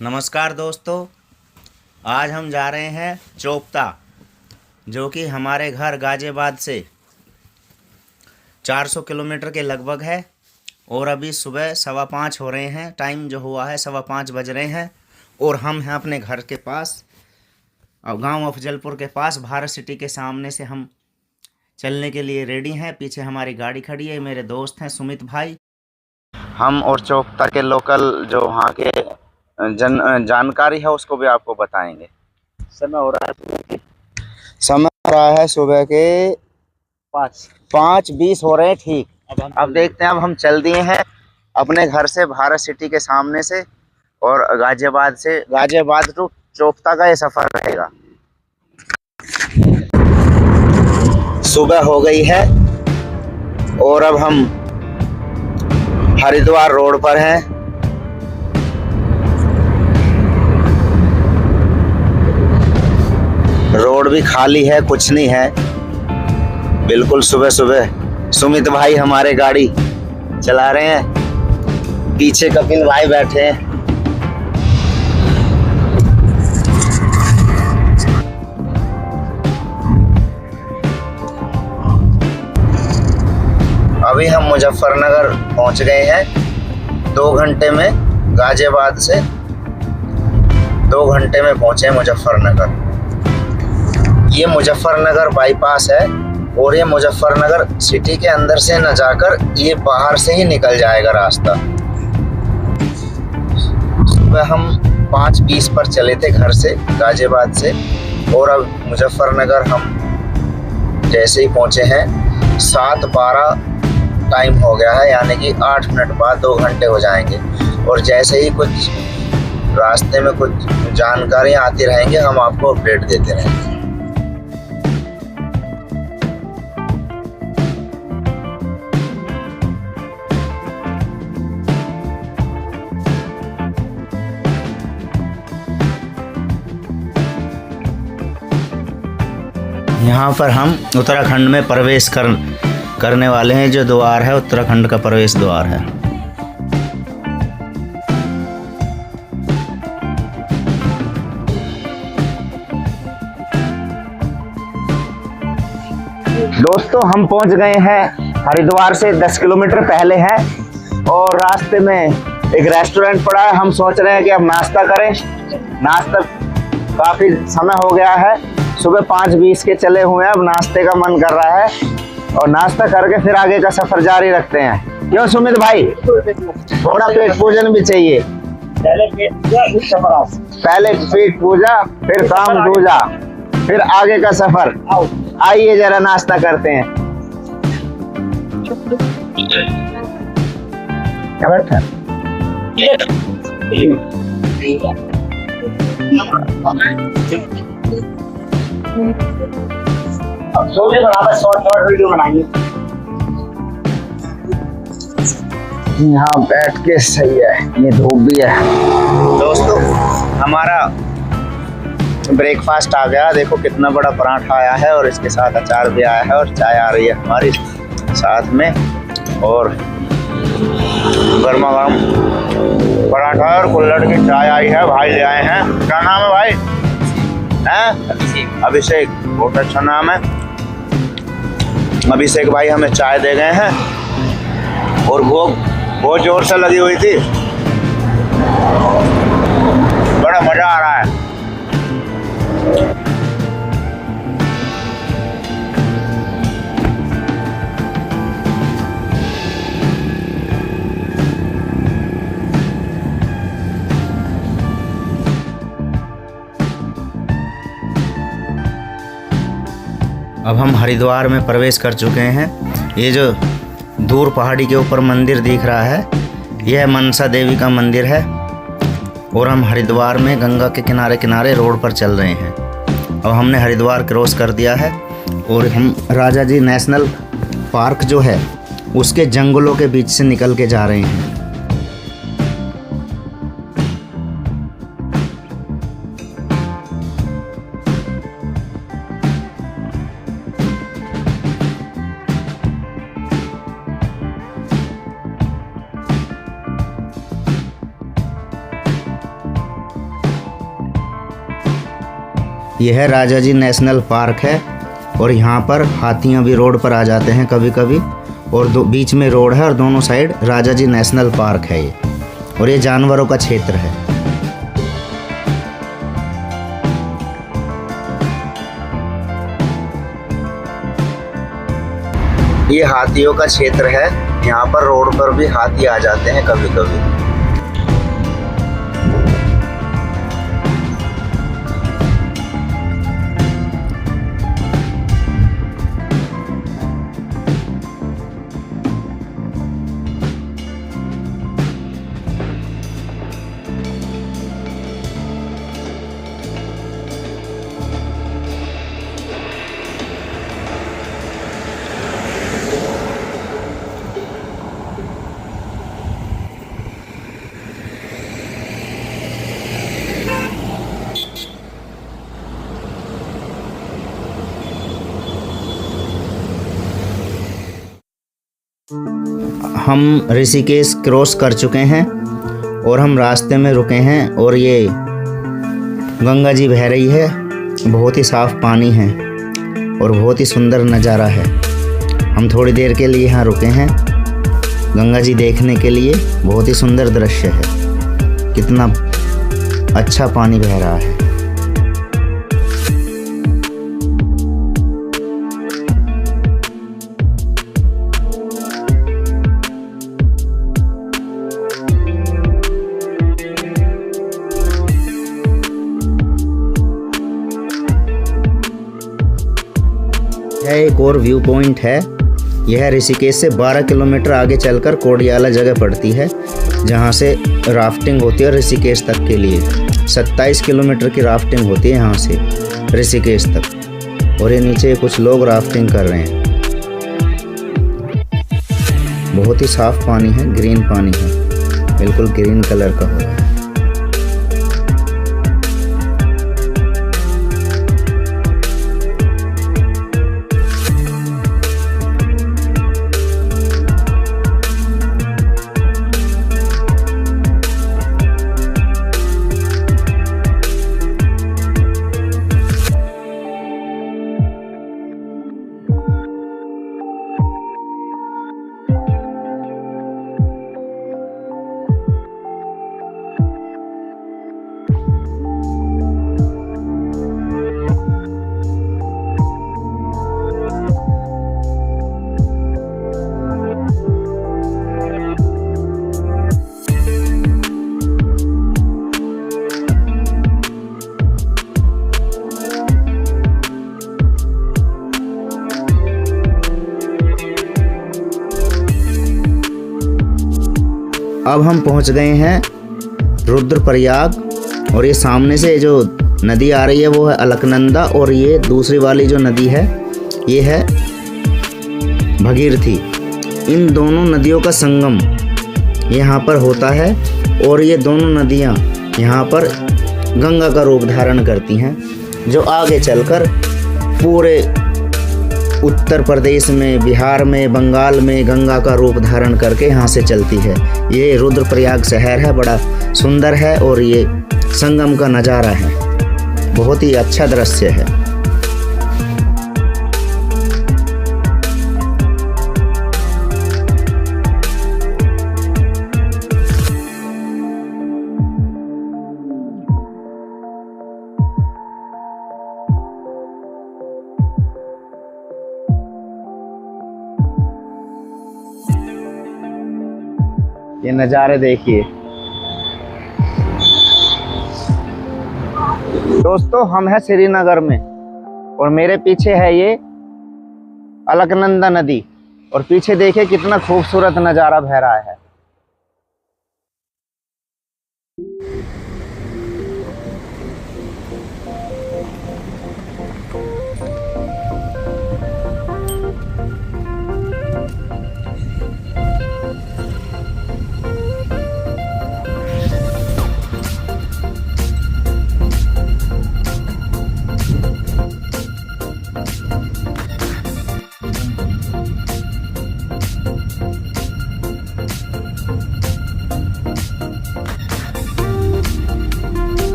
नमस्कार दोस्तों। आज हम जा रहे हैं चोपता, जो कि हमारे घर गाज़ियाबाद से 400 किलोमीटर के लगभग है। और अभी सुबह 5:15 हो रहे हैं। टाइम जो हुआ है 5:15 बज रहे हैं। और हम हैं अपने घर के पास, गांव अफजलपुर के पास, भारत सिटी के सामने से हम चलने के लिए रेडी हैं। पीछे हमारी गाड़ी खड़ी है। मेरे दोस्त हैं सुमित भाई। हम और चोपता के लोकल जो वहाँ के जानकारी है उसको भी आपको बताएंगे। समय हो रहा है सुबह के 5:20 हो रहे हैं। ठीक, अब देखते हैं। अब हम चल दिए हैं अपने घर से, भारत सिटी के सामने से, और गाजियाबाद टू चोपता का ये सफर रहेगा। सुबह हो गई है और अब हम हरिद्वार रोड पर हैं। रोड भी खाली है, कुछ नहीं है, बिल्कुल सुबह सुबह। सुमित भाई हमारे गाड़ी चला रहे हैं, पीछे कपिल भाई बैठे हैं। अभी हम मुजफ्फरनगर पहुंच गए हैं। 2 घंटे में, गाजियाबाद से 2 घंटे में पहुंचे मुजफ्फरनगर। ये मुजफ्फरनगर बाईपास है और ये मुजफ्फरनगर सिटी के अंदर से न जाकर ये बाहर से ही निकल जाएगा रास्ता। सुबह हम 5:20 पर चले थे घर से, गाजियाबाद से, और अब मुजफ्फरनगर हम जैसे ही पहुंचे हैं 7:12 टाइम हो गया है, यानी कि 8 मिनट बाद 2 घंटे हो जाएंगे। और जैसे ही कुछ रास्ते में कुछ जानकारी आती रहेंगे हम आपको अपडेट देते रहेंगे। यहाँ पर हम उत्तराखंड में प्रवेश करने वाले हैं। जो द्वार है उत्तराखंड का प्रवेश द्वार है। दोस्तों, हम पहुंच गए हैं हरिद्वार से 10 किलोमीटर पहले हैं और रास्ते में एक रेस्टोरेंट पड़ा है। हम सोच रहे हैं कि अब नाश्ता करें। नाश्ता काफ़ी समय हो गया है, सुबह 5:20 के चले हुए हैं। अब नाश्ते का मन कर रहा है और नाश्ता करके फिर आगे का सफर जारी रखते हैं। क्यों सुमित भाई, थोड़ा पेट पूजन भी चाहिए। पहले पेट पूजा, फिर काम दूजा, फिर आगे का सफर। आइए जरा नाश्ता करते हैं। क्या बैठा अब शॉर्ट वीडियो बनाइए। यहाँ बैठ के सही है, ये धूप भी है। दोस्तों, हमारा ब्रेकफास्ट आ गया। देखो कितना बड़ा पराठा आया है और इसके साथ अचार भी आया है और चाय आ रही है हमारी साथ में, और गर्मा गर्म पराठा और कुल्हड़ की चाय आई है। भाई ले आए हैं। क्या नाम है भाई? हैं? अभिषेक, बहुत अच्छा नाम है। अभिषेक भाई हमें चाय दे गए हैं और भूख बहुत जोर से लगी हुई थी। बड़ा मजा आ रहा है। अब हम हरिद्वार में प्रवेश कर चुके हैं। ये जो दूर पहाड़ी के ऊपर मंदिर दिख रहा है, यह मनसा देवी का मंदिर है। और हम हरिद्वार में गंगा के किनारे किनारे रोड पर चल रहे हैं। अब हमने हरिद्वार क्रॉस कर दिया है और हम राजा जी नेशनल पार्क जो है उसके जंगलों के बीच से निकल के जा रहे हैं। यह है राजा जी नेशनल पार्क है और यहाँ पर हाथियाँ भी रोड पर आ जाते हैं कभी कभी। और बीच में रोड है और दोनों साइड राजा जी नेशनल पार्क है ये, और ये जानवरों का क्षेत्र है। ये हाथियों का क्षेत्र है, यहाँ पर रोड पर भी हाथी आ जाते हैं कभी कभी। हम ऋषिकेश क्रॉस कर चुके हैं और हम रास्ते में रुके हैं और ये गंगा जी बह रही है। बहुत ही साफ पानी है और बहुत ही सुंदर नज़ारा है। हम थोड़ी देर के लिए यहाँ रुके हैं गंगा जी देखने के लिए। बहुत ही सुंदर दृश्य है, कितना अच्छा पानी बह रहा है। यह एक और व्यू पॉइंट है। यह ऋषिकेश से 12 किलोमीटर आगे चलकर कोडियाला जगह पड़ती है, जहां से राफ्टिंग होती है ऋषिकेश तक के लिए। 27 किलोमीटर की राफ्टिंग होती है यहाँ से ऋषिकेश तक। और ये नीचे कुछ लोग राफ्टिंग कर रहे हैं। बहुत ही साफ पानी है, ग्रीन पानी है, बिल्कुल ग्रीन कलर का हो रहा है। अब हम पहुंच गए हैं रुद्रप्रयाग और ये सामने से जो नदी आ रही है वो है अलकनंदा, और ये दूसरी वाली जो नदी है ये है भगीरथी। इन दोनों नदियों का संगम यहाँ पर होता है और ये दोनों नदियाँ यहाँ पर गंगा का रूप धारण करती हैं, जो आगे चलकर पूरे उत्तर प्रदेश में, बिहार में, बंगाल में गंगा का रूप धारण करके यहाँ से चलती है। ये रुद्रप्रयाग शहर है, बड़ा सुंदर है और ये संगम का नज़ारा है, बहुत ही अच्छा दृश्य है। ये नज़ारे देखिए दोस्तों। हम हैं श्रीनगर में और मेरे पीछे है ये अलकनंदा नदी, और पीछे देखिए कितना खूबसूरत नज़ारा बह रहा है।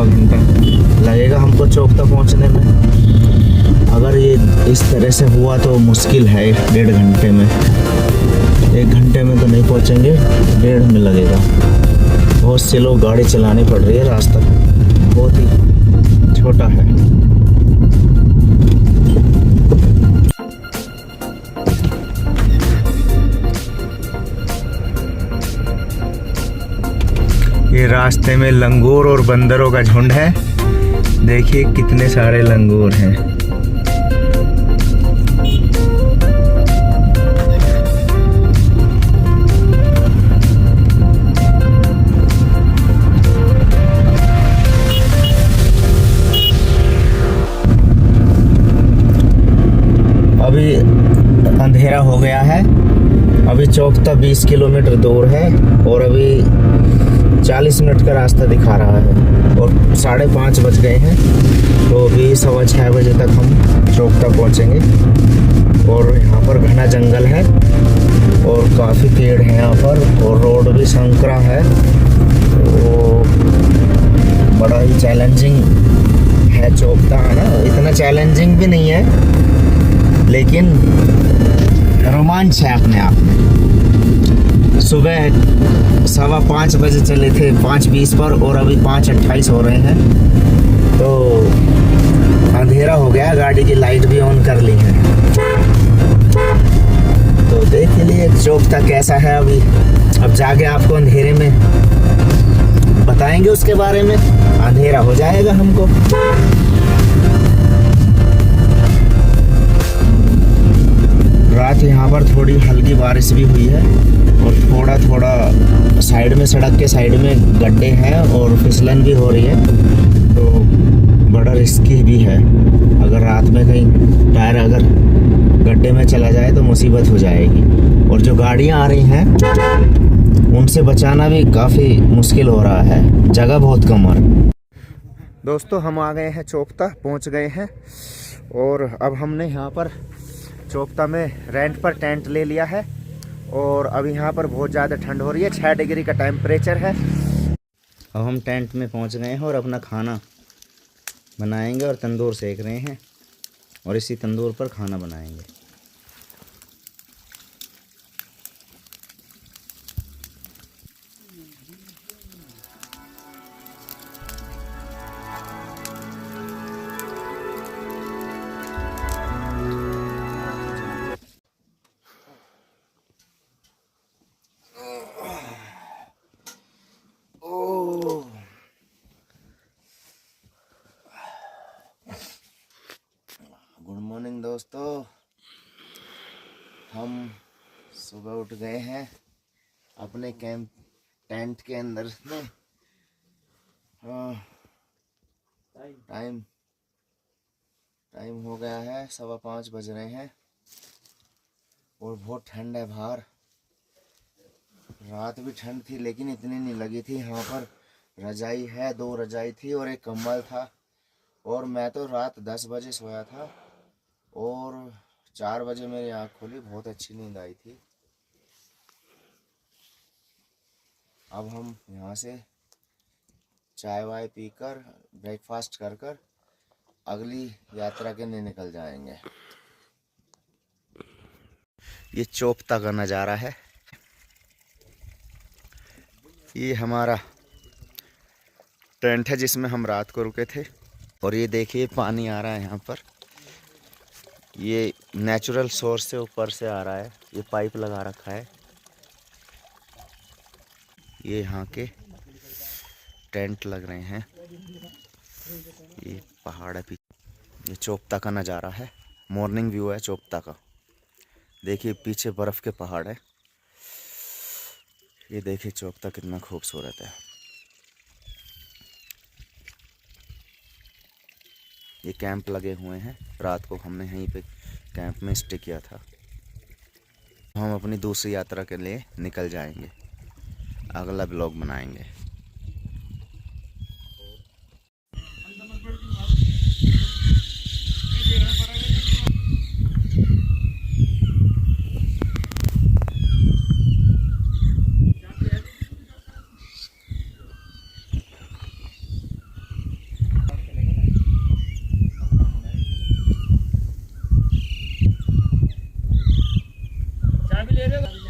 सवा घंटा लगेगा हमको चौकता पहुंचने में। अगर ये इस तरह से हुआ तो मुश्किल है 1.5 घंटे में। 1 घंटे में तो नहीं पहुंचेंगे, 1.5 में लगेगा। बहुत से लोग गाड़ी चलानी पड़ रही है, रास्ता बहुत ही छोटा है। ये रास्ते में लंगूर और बंदरों का झुंड है। देखिए कितने सारे लंगूर हैं। अभी अंधेरा हो गया है। अभी चौकता 20 किलोमीटर दूर है और अभी 40 मिनट का रास्ता दिखा रहा है और 5:30 बज गए हैं। तो अभी 6:15 बजे तक हम चौकता पहुंचेंगे। और यहाँ पर घना जंगल है और काफ़ी पेड़ हैं यहाँ पर और रोड भी संकरा है। तो बड़ा ही चैलेंजिंग है चौकता, है ना। इतना चैलेंजिंग भी नहीं है लेकिन रोमांच है अपने आप में। सुबह 5:15 बजे चले थे 5:20 पर और अभी 5:28 हो रहे हैं। तो अंधेरा हो गया, गाड़ी की लाइट भी ऑन कर ली है। तो देख लिए चौकता कैसा है। अभी अब जाके आपको अंधेरे में बताएंगे उसके बारे में। अंधेरा हो जाएगा हमको। रात यहाँ पर थोड़ी हल्की बारिश भी हुई है और थोड़ा थोड़ा साइड में, सड़क के साइड में गड्ढे हैं और फिसलन भी हो रही है। तो बड़ा रिस्की भी है। अगर रात में कहीं टायर अगर गड्ढे में चला जाए तो मुसीबत हो जाएगी। और जो गाड़ियाँ आ रही हैं उनसे बचाना भी काफ़ी मुश्किल हो रहा है, जगह बहुत कम है। दोस्तों हम आ गए हैं चौकता, पहुँच गए हैं। और अब हमने यहाँ पर चौकता में रेंट पर टेंट ले लिया है और अभी यहाँ पर बहुत ज़्यादा ठंड हो रही है। 6 डिग्री का टेम्परेचर है। अब हम टेंट में पहुँच गए हैं और अपना खाना बनाएंगे और तंदूर सेक रहे हैं और इसी तंदूर पर खाना बनाएंगे। गुड मॉर्निंग दोस्तों। हम सुबह उठ गए हैं अपने कैंप टेंट के अंदर में। टाइम हो गया है 5:15 बज रहे हैं और बहुत ठंड है बाहर। रात भी ठंड थी लेकिन इतनी नहीं लगी थी। यहाँ पर रजाई है, 2 रजाई थी और एक कंबल था। और मैं तो रात 10 बजे सोया था और 4 बजे मेरी आँख खुली। बहुत अच्छी नींद आई थी। अब हम यहाँ से चाय वाय पीकर ब्रेकफास्ट कर कर अगली यात्रा के लिए निकल जाएंगे। ये चौकता का नज़ारा है। ये हमारा टेंट है जिसमें हम रात को रुके थे। और ये देखिए पानी आ रहा है यहाँ पर। ये नेचुरल सोर्स से ऊपर से आ रहा है। ये पाइप लगा रखा है। ये यहाँ के टेंट लग रहे हैं। ये पहाड़ है पीछे। ये चौकता का नज़ारा है। मॉर्निंग व्यू है चौकता का। देखिए पीछे बर्फ़ के पहाड़ है। ये देखिए चौकता कितना खूबसूरत है। ये कैंप लगे हुए हैं। रात को हमने यहीं पे कैंप में स्टे किया था। हम अपनी दूसरी यात्रा के लिए निकल जाएंगे। अगला ब्लॉग बनाएंगे। भी ले रहे हो